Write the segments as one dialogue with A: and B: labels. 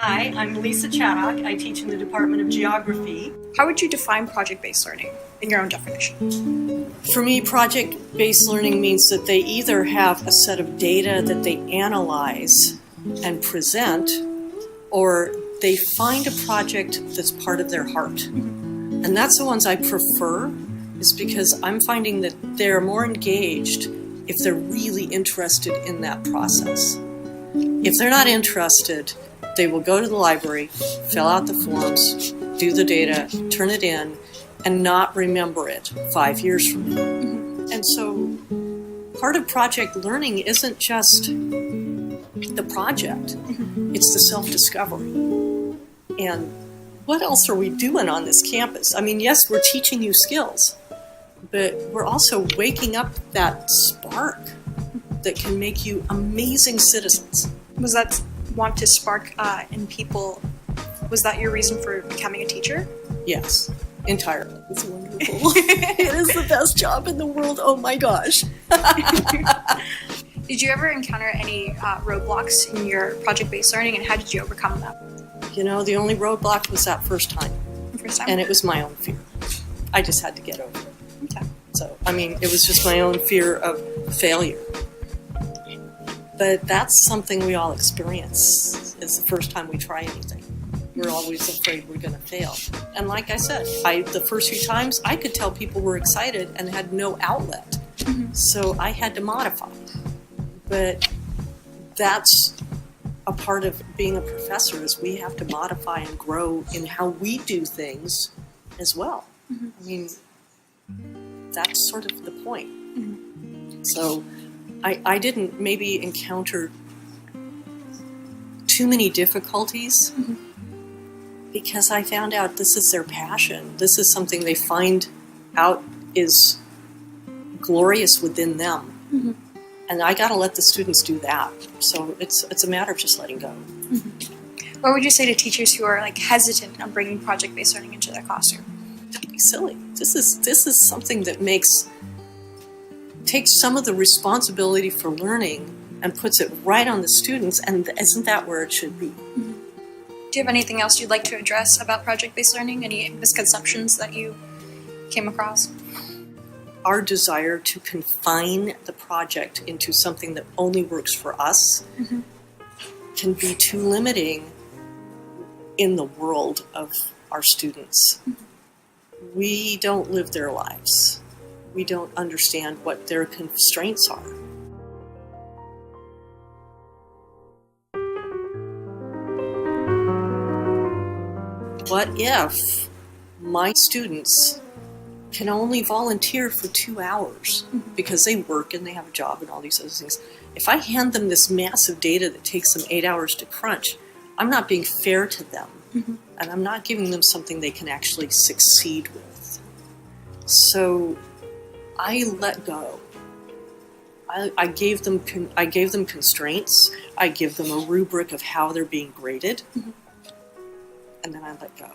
A: Hi, I'm Lisa Chaddock. I teach in the Department of Geography.
B: How would you define project-based learning in your own definition?
A: For me, project-based learning means that they either have a set of data that they analyze and present, or they find a project that's part of their heart. And that's the ones I prefer, is because I'm finding that they're more engaged if they're really interested in that process. If they're not interested, they will go to the library, fill out the forms, do the data, turn it in, and not remember it 5 years from now. And so part of project learning isn't just the project, it's the self-discovery. And what else are we doing on this campus? I mean, yes, we're teaching you skills, but we're also waking up that spark that can make you amazing citizens.
B: Was that want to spark in people, was that your reason for becoming a teacher?
A: Yes, entirely. It's wonderful. It is the best job in the world. Oh my gosh.
B: Did you ever encounter any roadblocks in your project-based learning, and how did you overcome them?
A: You know, the only roadblock was that first time.
B: First time?
A: And it was my own fear. I just had to get over it.
B: Okay.
A: So, I mean, it was just my own fear of failure. But that's something we all experience, is the first time we try anything. We're always afraid we're going to fail. And like I said, the first few times, I could tell people were excited and had no outlet. So I had to modify. But that's a part of being a professor, is we have to modify and grow in how we do things as well. I mean, that's sort of the point. So I didn't maybe encounter too many difficulties because I found out this is their passion. This is something they find out is glorious within them. And I got to let the students do that. So it's a matter of just letting go.
B: What would you say to teachers who are like hesitant on bringing project-based learning into their classroom?
A: Don't be silly. This is something that takes some of the responsibility for learning and puts it right on the students, and isn't that where it should be?
B: Do you have anything else you'd like to address about project-based learning? Any misconceptions that you came across?
A: Our desire to confine the project into something that only works for us can be too limiting in the world of our students. We don't live their lives. We don't understand what their constraints are. What if my students can only volunteer for 2 hours because they work and they have a job and all these other things? If I hand them this massive data that takes them 8 hours to crunch, I'm not being fair to them. And I'm not giving them something they can actually succeed with. So I let go. I gave them constraints. I give them a rubric of how they're being graded. And then I let go.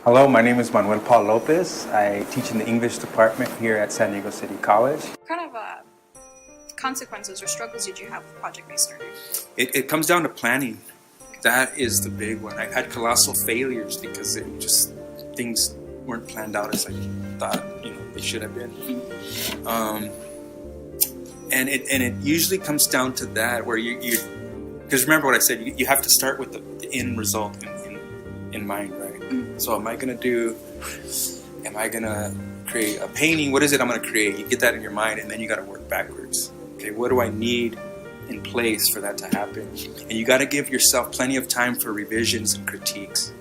C: Hello, my name is Manuel Paul Lopez. I teach in the English department here at San Diego City College.
B: What kind of consequences or struggles did you have with project-based learning?
D: It comes down to planning. That is the big one. I've had colossal failures because things weren't planned out as I thought they should have been. And it usually comes down to that, where you because remember what I said, you have to start with the end result in mind, right? So am I going to create a painting? What is it I'm going to create? You get that in your mind, and then you got to work backwards. Okay, what do I need in place for that to happen? And you got to give yourself plenty of time for revisions and critiques,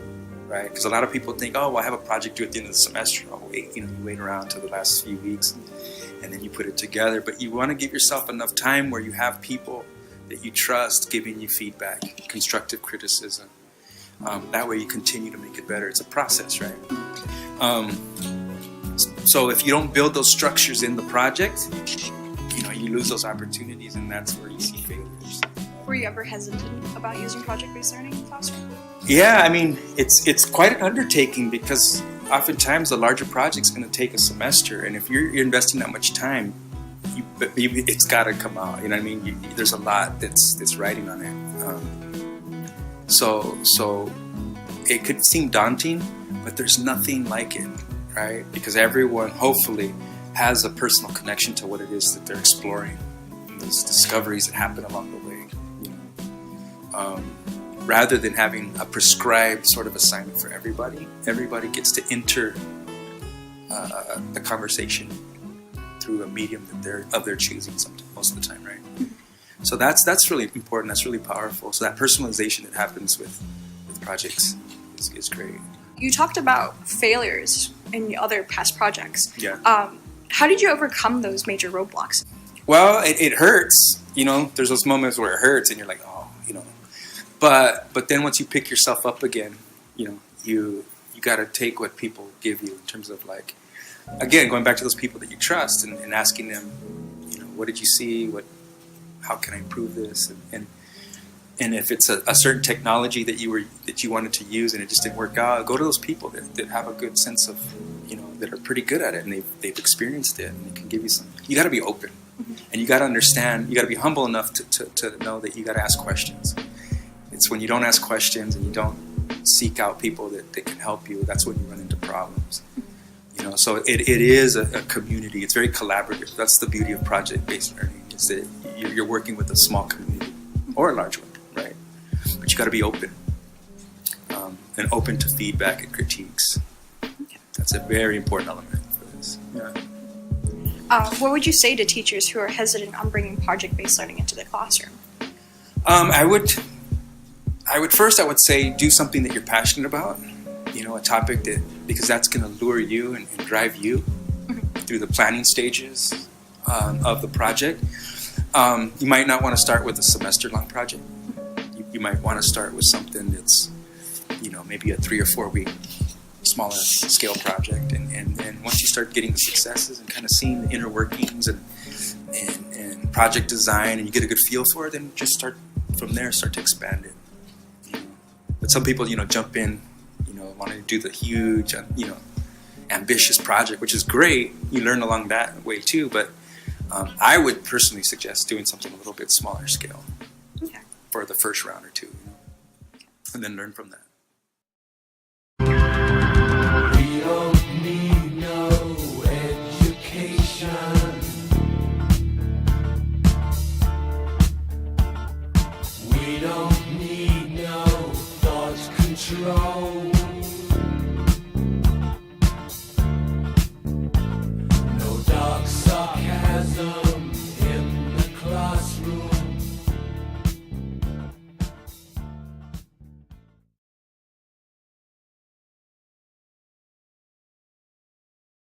D: right? Because a lot of people think, oh, well, I have a project due at the end of the semester. I'll wait. You wait around till the last few weeks, and then you put it together. But you want to give yourself enough time where you have people that you trust giving you feedback, constructive criticism. That way you continue to make it better. It's a process, right? So if you don't build those structures in the project, you lose those opportunities, and that's where you see failures.
B: Were you ever hesitant about using project-based learning in the classroom?
D: Yeah, I mean, it's quite an undertaking because oftentimes the larger project's going to take a semester, and if you're investing that much time, it's got to come out. You know what I mean? There's a lot that's riding on it. So it could seem daunting, but there's nothing like it, right? Because everyone hopefully has a personal connection to what it is that they're exploring, and those discoveries that happen along the way. You know? Rather than having a prescribed sort of assignment for everybody gets to enter the conversation through a medium that of their choosing most of the time, right? So that's really important. That's really powerful. So that personalization that happens with projects is great.
B: You talked about failures in other past projects.
D: Yeah.
B: How did you overcome those major roadblocks?
D: Well, it hurts. You know, there's those moments where it hurts, and you're like, oh, you know. But then once you pick yourself up again, you know, you got to take what people give you in terms of, like, again, going back to those people that you trust and asking them, you know, what did you see? How can I improve this? And if it's a certain technology that you wanted to use and it just didn't work out, go to those people that have a good sense of, you know, that are pretty good at it and they've experienced it and they can give you some. You got to be open, and you got to understand. You got to be humble enough to know that you got to ask questions. It's when you don't ask questions and you don't seek out people that can help you, that's when you run into problems. You know, so it is a community. It's very collaborative. That's the beauty of project-based learning, is that you're working with a small community or a large one, right? But you got to be open and open to feedback and critiques. That's a very important element for this. Yeah.
B: What would you say to teachers who are hesitant on bringing project-based learning into the classroom?
D: I would first say do something that you're passionate about. You know, a topic because that's going to lure you and drive you through the planning stages of the project. You might not want to start with a semester-long project. You might want to start with something that's, you know, maybe a 3 or 4 week smaller scale project. And once you start getting the successes and kind of seeing the inner workings and project design, and you get a good feel for it, then just start from there, start to expand it. You know? But some people, you know, jump in, wanting to do the huge, you know, ambitious project, which is great. You learn along that way too, but I would personally suggest doing something a little bit smaller scale for the first round or two, you know, and then learn from that.
E: We don't need no education. We don't need no thought control.